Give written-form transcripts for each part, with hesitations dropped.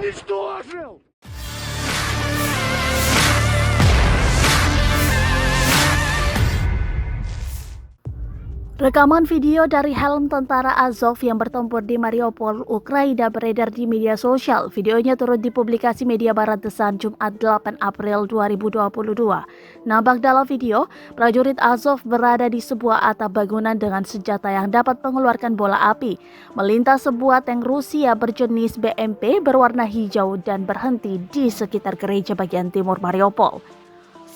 Уничтожил! Rekaman video dari helm tentara Azov yang bertempur di Mariupol, Ukraina beredar di media sosial. Videonya turut dipublikasi media barat The Sun Jumat 8 April 2022. Nampak dalam video, prajurit Azov berada di sebuah atap bangunan dengan senjata yang dapat mengeluarkan bola api, melintas sebuah tank Rusia berjenis BMP berwarna hijau dan berhenti di sekitar gereja bagian timur Mariupol.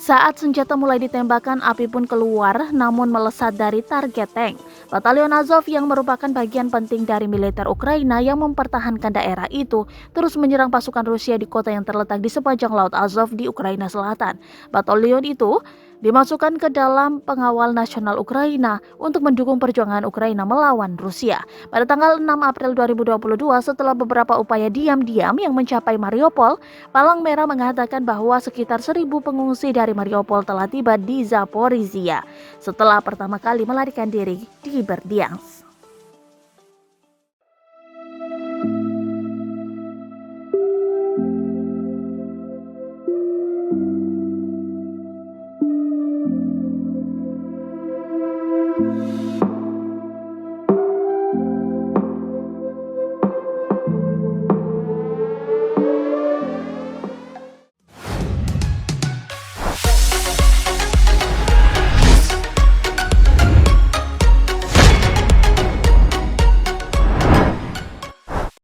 Saat senjata mulai ditembakkan, api pun keluar namun melesat dari target tank. Batalion Azov yang merupakan bagian penting dari militer Ukraina yang mempertahankan daerah itu terus menyerang pasukan Rusia di kota yang terletak di sepanjang Laut Azov di Ukraina Selatan. Batalion itu dimasukkan ke dalam pengawal nasional Ukraina untuk mendukung perjuangan Ukraina melawan Rusia. Pada tanggal 6 April 2022, setelah beberapa upaya diam-diam yang mencapai Mariupol, Palang Merah mengatakan bahwa sekitar 1.000 pengungsi dari Mariupol telah tiba di Zaporizhia setelah pertama kali melarikan diri di Berdyansk.